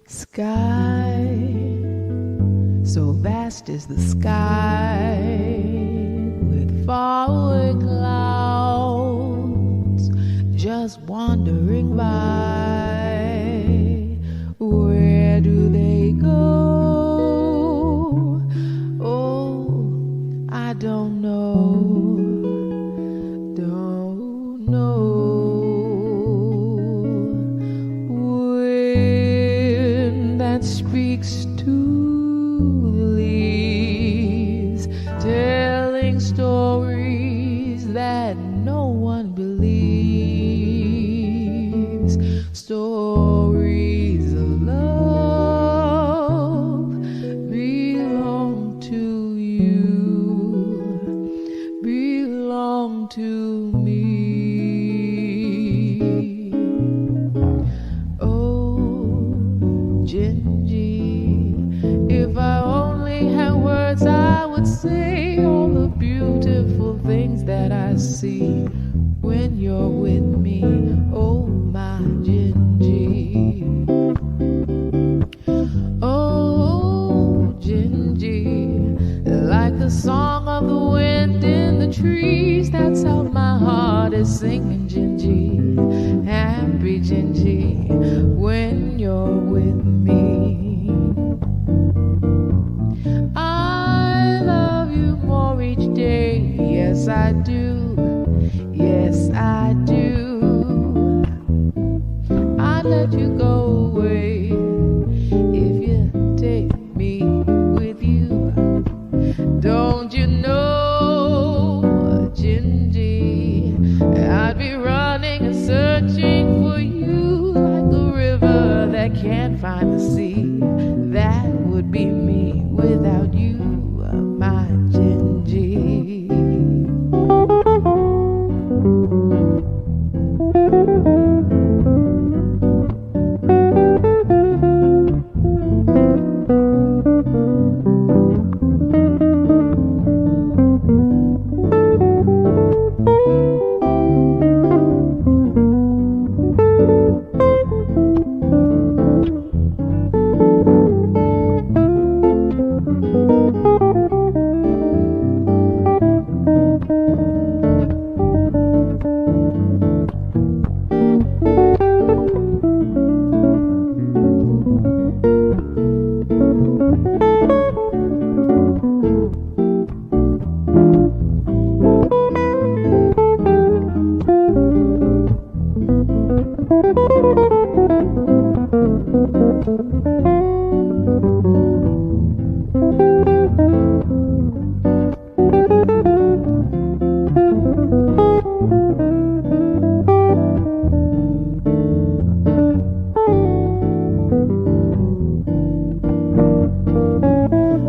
Sky, so vast is the sky, with faraway clouds just wandering by. Where do they go? Oh, I don't know. Don't know. Wind that speaks to the leaves, telling stories that no one believes. Stories of love belong to you, belong to me. Oh, Gingy, if I only had words, I would say all the beautiful things that I see when you're with me. Oh, my Gingy. Oh, Gingy, like the song of the wind in the trees, that's how my heart is singing, Gingy. Happy Gingy, when you're with me. I love you more each day, yes I do, yes I do. I'd let you go away if you take me with you. Don't you know, Gingy, I'd be running and searching for you like a river that can't find the sea. That would be me without you, my Gingy.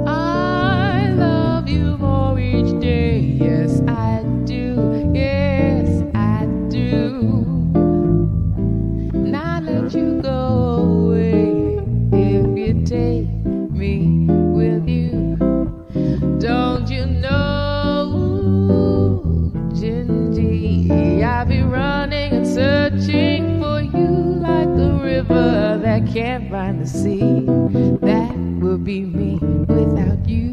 I love you more each day, yes I do, yes I do. And I'd let you go away if you take me with you. Don't you know, Gingy, I'll be running and searching for you like a river that can't find the sea. That would be me without you,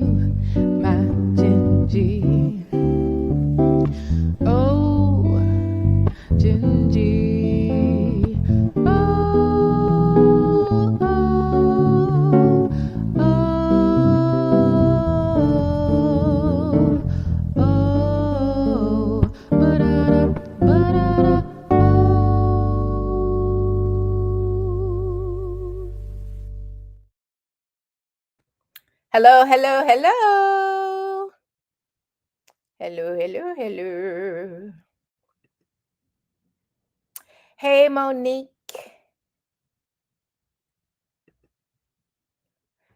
my Gingy. Oh, Gingy. Oh, oh, oh, oh, ba-da-da, ba-da-da, oh. Hello, hello, hello. Hello, hello, hello. Hey, Monique.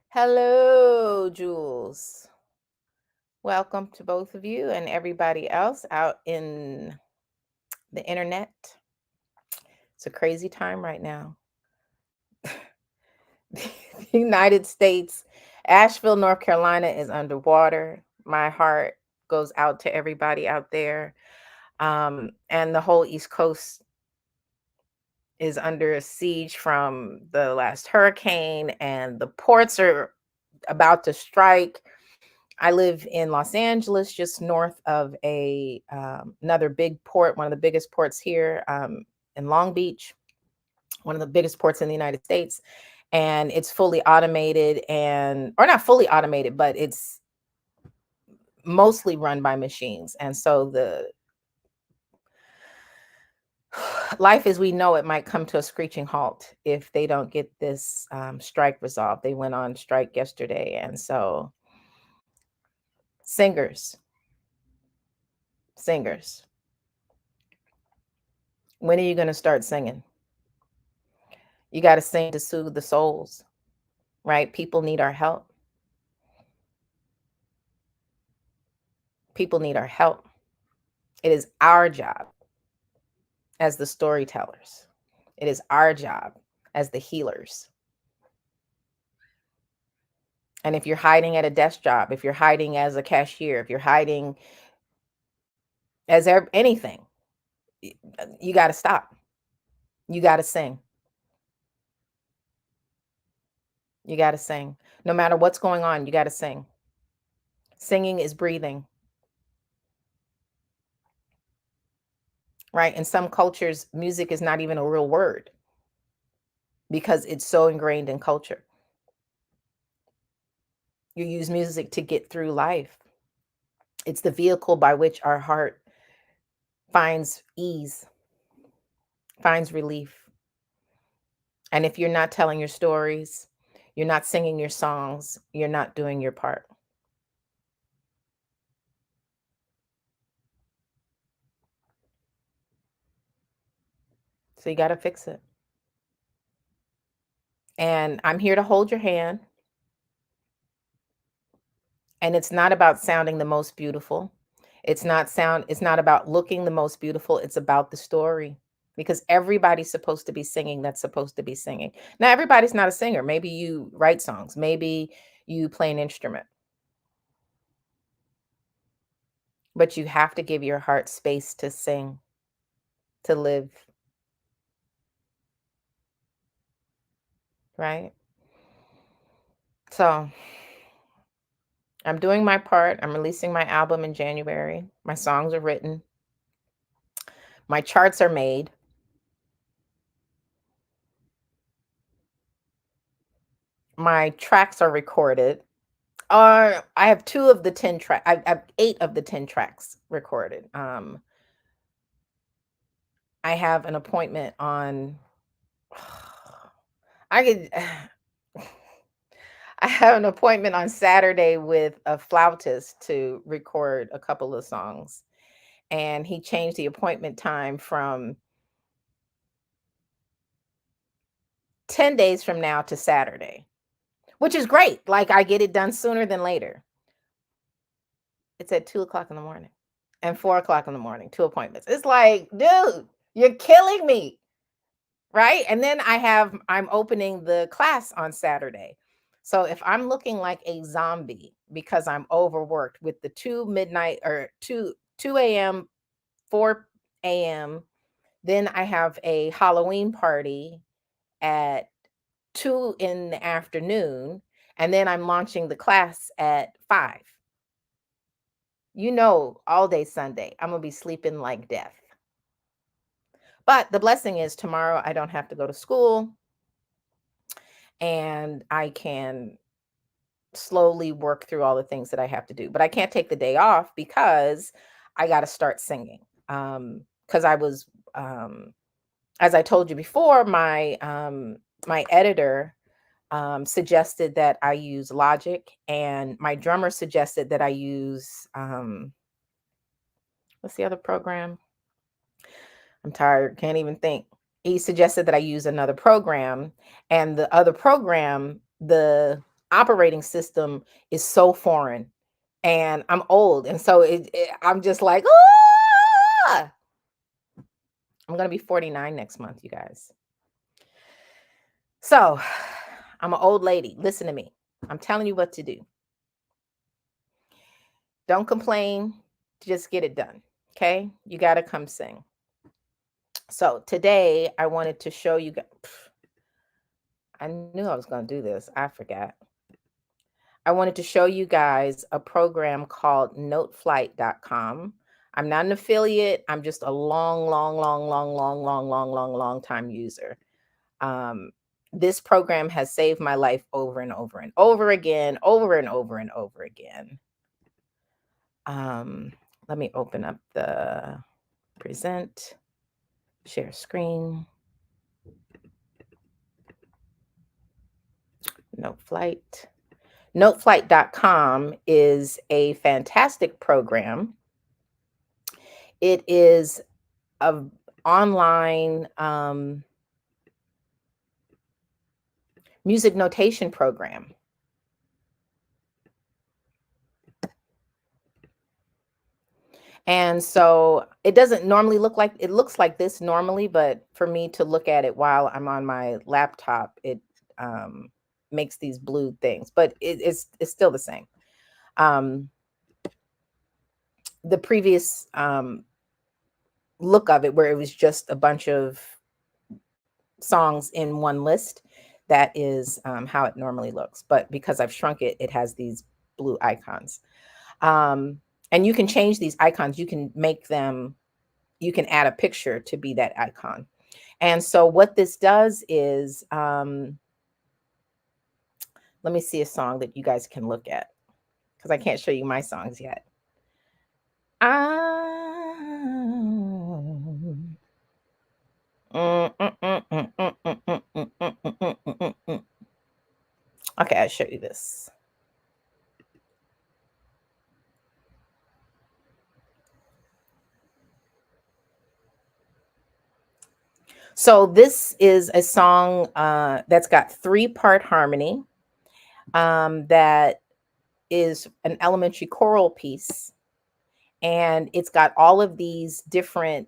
Hello, Jules. Welcome to both of you and everybody else out in the internet. It's a crazy time right now. The United States, Asheville, North Carolina is underwater. My heart goes out to everybody out there. And the whole East Coast is under siege from the last hurricane, and the ports are about to strike. I live in Los Angeles, just north of another big port, one of the biggest ports here, in Long Beach, one of the biggest ports in the United States. And it's fully automated, or not fully automated, but it's mostly run by machines. And so the life as we know it might come to a screeching halt if they don't get this strike resolved. They went on strike yesterday. And so singers, singers, when are you going to start singing? You got to sing to soothe the souls, right? People need our help. People need our help. It is our job as the storytellers. It is our job as the healers. And if you're hiding at a desk job, if you're hiding as a cashier, if you're hiding as anything, you got to stop. You got to sing. You got to sing. No matter what's going on, you got to sing. Singing is breathing. Right? In some cultures, music is not even a real word because it's so ingrained in culture. You use music to get through life. It's the vehicle by which our heart finds ease, finds relief. And if you're not telling your stories, you're not singing your songs, you're not doing your part. So you got to fix it. And I'm here to hold your hand. And it's not about sounding the most beautiful. It's not about looking the most beautiful. It's about the story. Because everybody's supposed to be singing that's supposed to be singing. Now, everybody's not a singer. Maybe you write songs. Maybe you play an instrument. But you have to give your heart space to sing, to live. Right? So I'm doing my part. I'm releasing my album in January. My songs are written. My charts are made. My tracks are recorded. I have 2 of the 10 track. I have 8 of the 10 tracks recorded. I have an appointment on. I could. I have an appointment on Saturday with a flautist to record a couple of songs, and he changed the appointment time from 10 days from now to Saturday, which is great. Like, I get it done sooner than later. It's at 2:00 in the morning and 4:00 in the morning, 2 appointments. It's like, dude, you're killing me. Right? And then I'm opening the class on Saturday. So if I'm looking like a zombie because I'm overworked with the 2 a.m., 4 a.m., then I have a Halloween party at 2 in the afternoon, and then I'm launching the class at 5. All day Sunday, I'm going to be sleeping like death. But the blessing is tomorrow I don't have to go to school, and I can slowly work through all the things that I have to do. But I can't take the day off because I got to start singing. Because I was, as I told you before, my editor suggested that I use Logic, and my drummer suggested that I use what's the other program? I'm tired, can't even think. He suggested that I use another program, and the other program, the operating system is so foreign, and I'm old, and so I'm just like, ah! I'm gonna be 49 next month, you guys. So I'm an old lady. Listen to me. I'm telling you what to do. Don't complain. Just get it done. Okay? You got to come sing. So today I wanted to show you guys. I knew I was going to do this. I forgot. I wanted to show you guys a program called noteflight.com. I'm not an affiliate. I'm just a long time user. This program has saved my life over and over and over again, over and over and over again. Let me open up the present, share screen, Noteflight. Noteflight.com is a fantastic program. It is an online music notation program. And so it doesn't normally look like, it looks like this normally, but for me to look at it while I'm on my laptop, it makes these blue things, but it's still the same. The previous look of it, where it was just a bunch of songs in one list, that is how it normally looks. But because I've shrunk it, it has these blue icons. And you can change these icons. You can make them, you can add a picture to be that icon. And so what this does is, let me see a song that you guys can look at, because I can't show you my songs yet. Okay, I'll show you this. So this is a song that's got 3-part harmony, that is an elementary choral piece. And it's got all of these different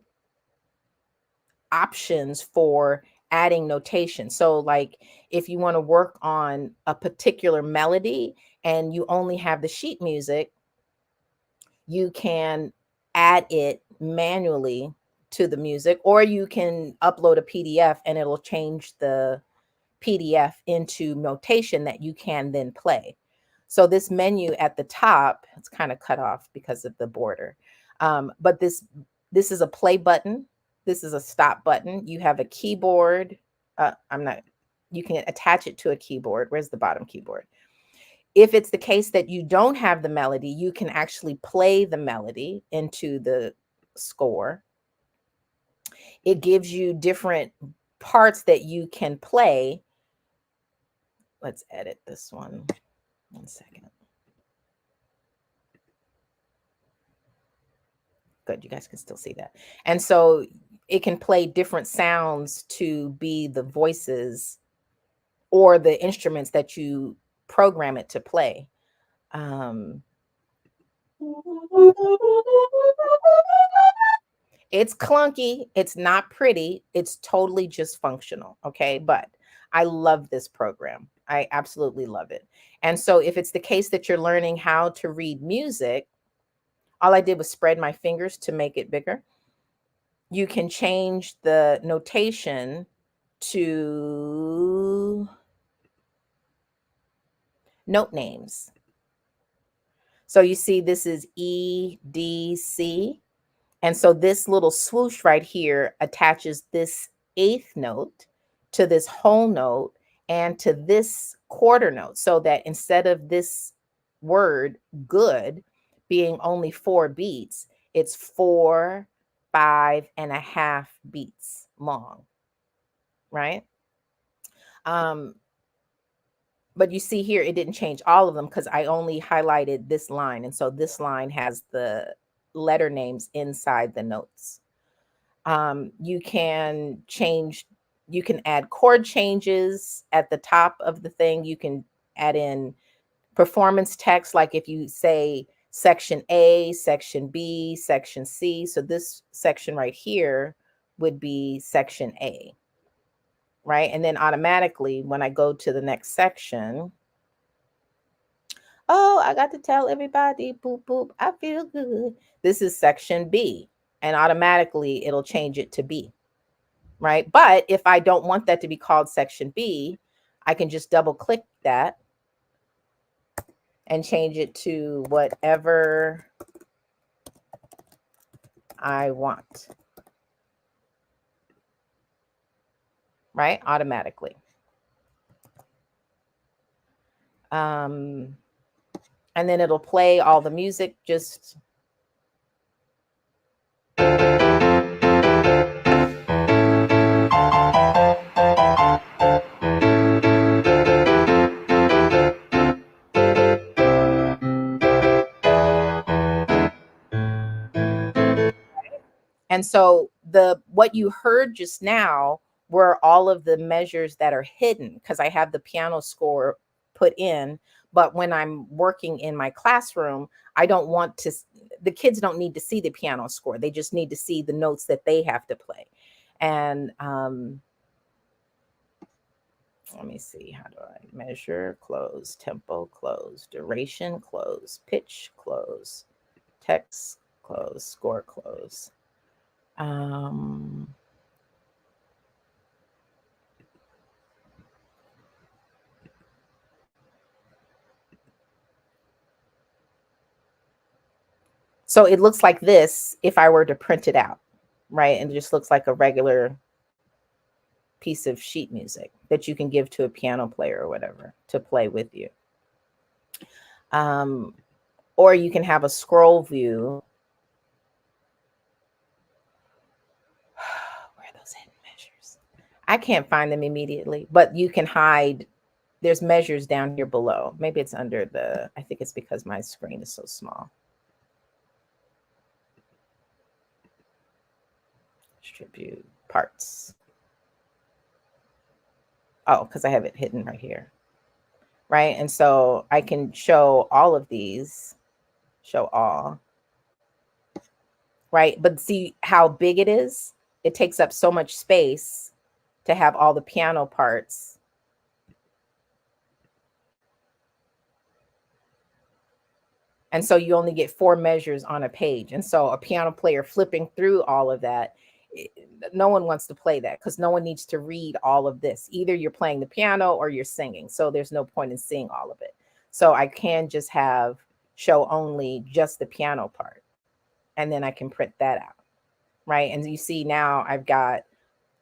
options for adding notation. So like if you want to work on a particular melody and you only have the sheet music, you can add it manually to the music, or you can upload a PDF and it'll change the PDF into notation that you can then play. So this menu at the top, it's kind of cut off because of the border. But this is a play button. This is a stop button. You have a keyboard. You can attach it to a keyboard. Where's the bottom keyboard? If it's the case that you don't have the melody, you can actually play the melody into the score. It gives you different parts that you can play. Let's edit this one. 1 second. Good, you guys can still see that. And so it can play different sounds to be the voices or the instruments that you program it to play. It's clunky. It's not pretty. It's totally just functional. Okay. But I love this program. I absolutely love it. And so if it's the case that you're learning how to read music, all I did was spread my fingers to make it bigger. You can change the notation to note names. So you see, this is E, D, C. And so this little swoosh right here attaches this 8th note to this whole note and to this quarter note, so that instead of this word good being only 4 beats, it's 4, 5.5 beats long, right? But you see here, it didn't change all of them because I only highlighted this line. And so this line has the letter names inside the notes. You can change, you can add chord changes at the top of the thing. You can add in performance text, like if you say section A, section B, section C. So this section right here would be section A, right? And then automatically when I go to the next section, oh, I got to tell everybody, boop, boop, I feel good. This is section B, and automatically it'll change it to B. right? But if I don't want that to be called section B, I can just double click that and change it to whatever I want, right? Automatically. And then it'll play all the music just and so what you heard just now were all of the measures that are hidden because I have the piano score put in. But when I'm working in my classroom, I don't want to, the kids don't need to see the piano score. They just need to see the notes that they have to play. And let me see, how do I measure? Close, tempo, close, duration, close, pitch, close, text, close, score, close. So it looks like this if I were to print it out, right? And it just looks like a regular piece of sheet music that you can give to a piano player or whatever to play with you. Or you can have a scroll view. Where are those hidden measures? I can't find them immediately, but you can hide. There's measures down here below. Maybe it's under the, I think it's because my screen is so small. Distribute parts. Oh, because I have it hidden right here. Right. And so I can show all of these, show all. Right. But see how big it is? It takes up so much space to have all the piano parts. And so you only get 4 measures on a page. And so a piano player flipping through all of that, no one wants to play that because no one needs to read all of this. Either you're playing the piano or you're singing. So there's no point in seeing all of it. So I can just have show only just the piano part. And then I can print that out. Right. And you see now I've got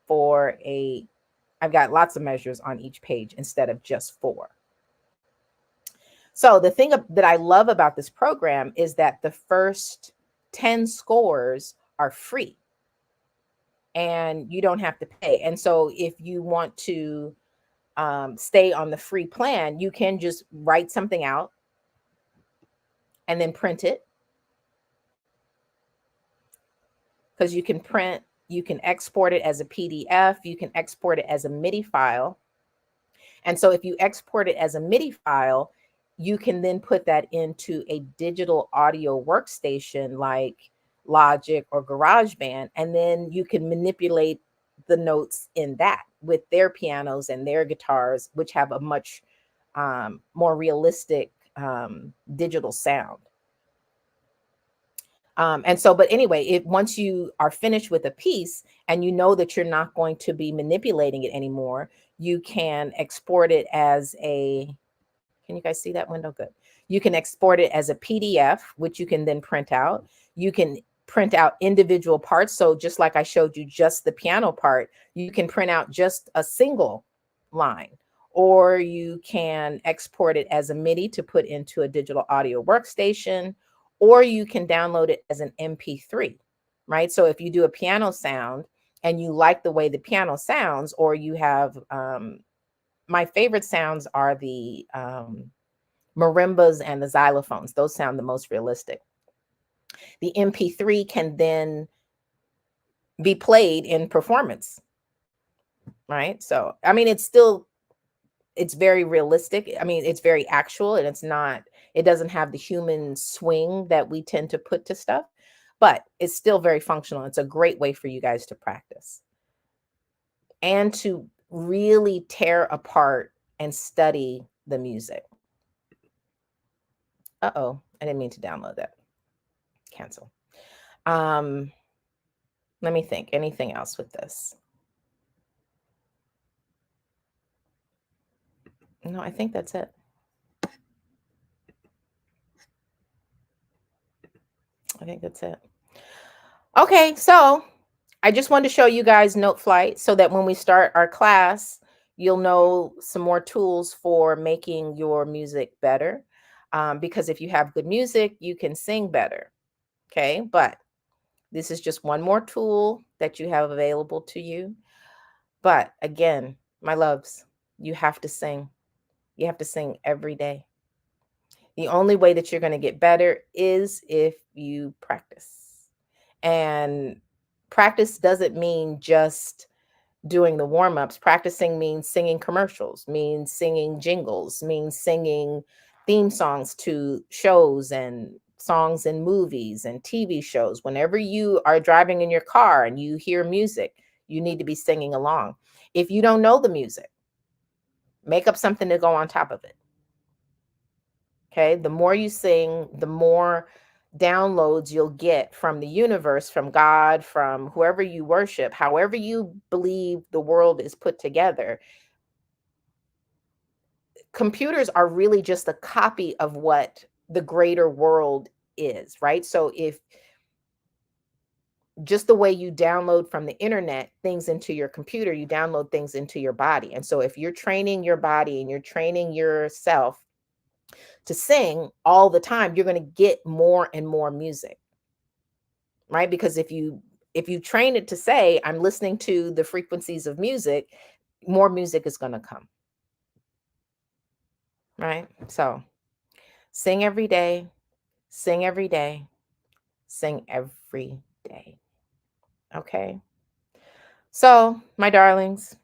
4, 8, I've got lots of measures on each page instead of just 4. So the thing that I love about this program is that the first 10 scores are free and you don't have to pay. And so if you want to stay on the free plan, you can just write something out and then print it. Because you can print, you can export it as a PDF, you can export it as a MIDI file. And so if you export it as a MIDI file, you can then put that into a digital audio workstation like Logic or GarageBand, and then you can manipulate the notes in that with their pianos and their guitars, which have a much more realistic digital sound. And so, but anyway, once you are finished with a piece and you know that you're not going to be manipulating it anymore, you can export it as a, can you guys see that window? Good. You can export it as a PDF, which you can then print out. You can print out individual parts. So just like I showed you just the piano part, you can print out just a single line, or you can export it as a MIDI to put into a digital audio workstation, or you can download it as an MP3, right? So if you do a piano sound and you like the way the piano sounds, or you have, my favorite sounds are the marimbas and the xylophones. Those sound the most realistic. The MP3 can then be played in performance, right? So, I mean, it's very realistic. I mean, it's very actual, and it doesn't have the human swing that we tend to put to stuff, but it's still very functional. It's a great way for you guys to practice and to really tear apart and study the music. Uh-oh, I didn't mean to download that. Cancel. Let me think. Anything else with this? No, I think that's it. I think that's it. Okay, so I just wanted to show you guys Noteflight so that when we start our class, you'll know some more tools for making your music better. Because if you have good music, you can sing better. Okay, but this is just one more tool that you have available to you. But again, my loves, you have to sing. You have to sing every day. The only way that you're going to get better is if you practice. And practice doesn't mean just doing the warm ups. Practicing means singing commercials, means singing jingles, means singing theme songs to shows and songs in movies and TV shows. Whenever you are driving in your car and you hear music, you need to be singing along. If you don't know the music, make up something to go on top of it. Okay. The more you sing, the more downloads you'll get from the universe, from God, from whoever you worship, however you believe the world is put together. Computers are really just a copy of what the greater world is, right? So if just the way you download from the internet things into your computer, you download things into your body. And so if you're training your body and you're training yourself to sing all the time, you're going to get more and more music, right? Because if you train it to say, I'm listening to the frequencies of music, more music is going to come, right? So sing every day, sing every day, sing every day. Okay. So, my darlings,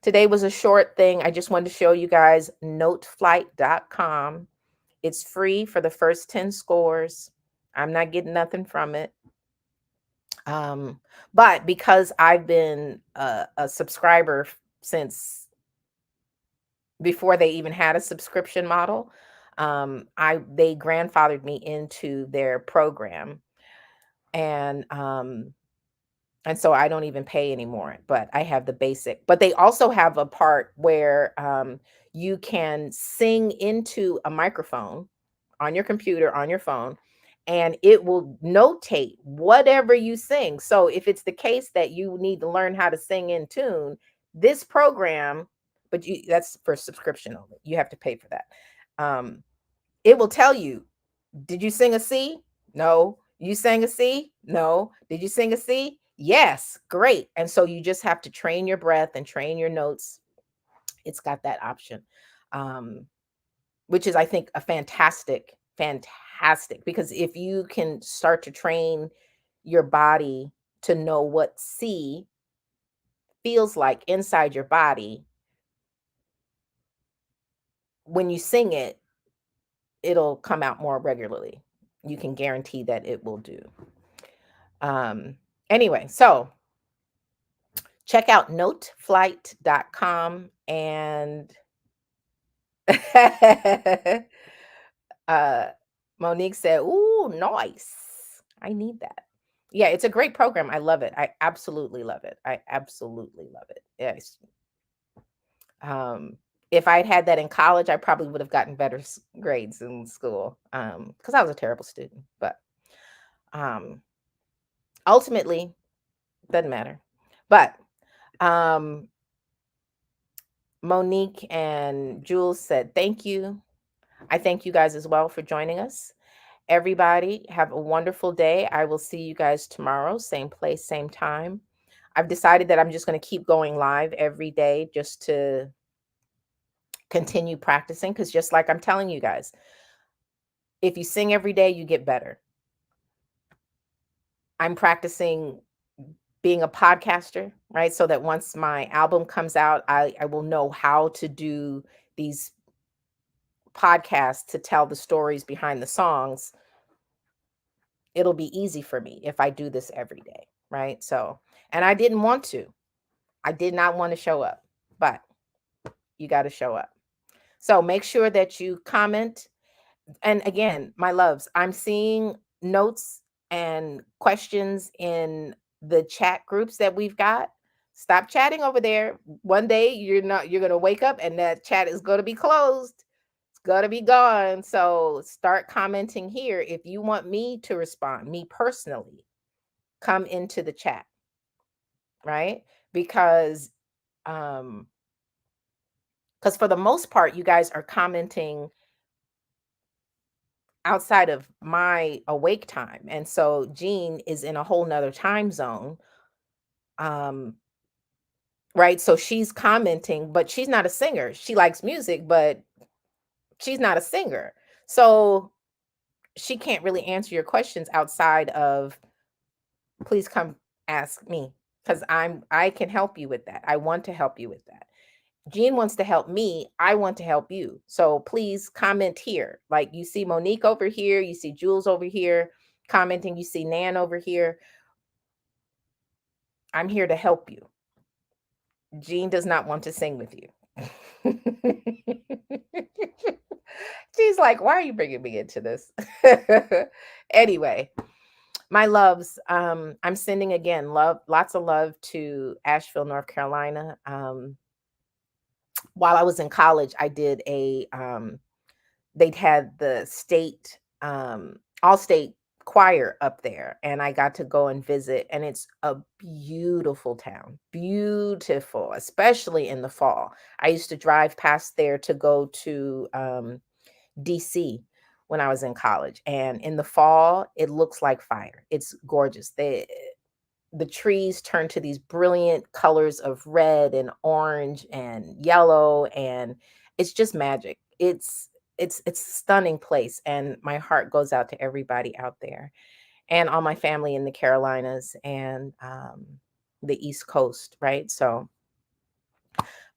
today was a short thing. I just wanted to show you guys noteflight.com. It's free for the first 10 scores. I'm not getting nothing from it. But because I've been a subscriber since before they even had a subscription model, they grandfathered me into their program, and so I don't even pay anymore. But I have the basic. But they also have a part where you can sing into a microphone on your computer, on your phone, and it will notate whatever you sing. So if it's the case that you need to learn how to sing in tune, this program, but that's for subscription only. You have to pay for that. Um, it will tell you, did you sing a C? No. You sang a C? No. Did you sing a C? Yes. Great. And so you just have to train your breath and train your notes. It's got that option. Which is, I think, a fantastic, because if you can start to train your body to know what C feels like inside your body, when you sing it, it'll come out more regularly. You can guarantee that it will do. Anyway, so check out noteflight.com and Monique said, "Ooh, nice. I need that." Yeah, it's a great program. I love it. I absolutely love it. I absolutely love it. Yes. If I'd had that in college, I probably would have gotten better grades in school, because I was a terrible student. But ultimately, doesn't matter. But Monique and Jules said, "Thank you." I thank you guys as well for joining us. Everybody, have a wonderful day. I will see you guys tomorrow, same place, same time. I've decided that I'm just going to keep going live every day just to continue practicing, because just like I'm telling you guys, if you sing every day, you get better. I'm practicing being a podcaster, right? So that once my album comes out, I will know how to do these podcasts to tell the stories behind the songs. It'll be easy for me if I do this every day, right? So, and I didn't want to. I did not want to show up, but you got to show up. So make sure that you comment. And again, my loves, I'm seeing notes and questions in the chat groups that we've got. Stop chatting over there. One day you're going to wake up and that chat is going to be closed. It's going to be gone. So start commenting here. If you want me to respond, me personally, come into the chat, right? Because for the most part, you guys are commenting outside of my awake time. And so Jean is in a whole nother time zone. Right. So she's commenting, but she's not a singer. She likes music, but she's not a singer. So she can't really answer your questions outside of, please come ask me, because I can help you with that. I want to help you with that. Jean wants to help me. I want to help you. So please comment here. Like you see Monique over here, you see Jules over here commenting, you see Nan over here. I'm here to help you. Jean does not want to sing with you. She's like, why are you bringing me into this? Anyway, my loves, I'm sending again lots of love to Asheville, North Carolina. While I was in college, I did they'd had the state, all state choir up there, and I got to go and visit, and it's a beautiful town, beautiful, especially in the fall. I used to drive past there to go to DC when I was in college, and in the fall it looks like fire. It's gorgeous. The trees turn to these brilliant colors of red and orange and yellow, and it's just magic. It's a stunning place, and my heart goes out to everybody out there, and all my family in the Carolinas and the East Coast, right? So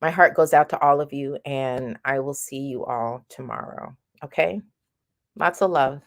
my heart goes out to all of you, and I will see you all tomorrow. Okay? Lots of love.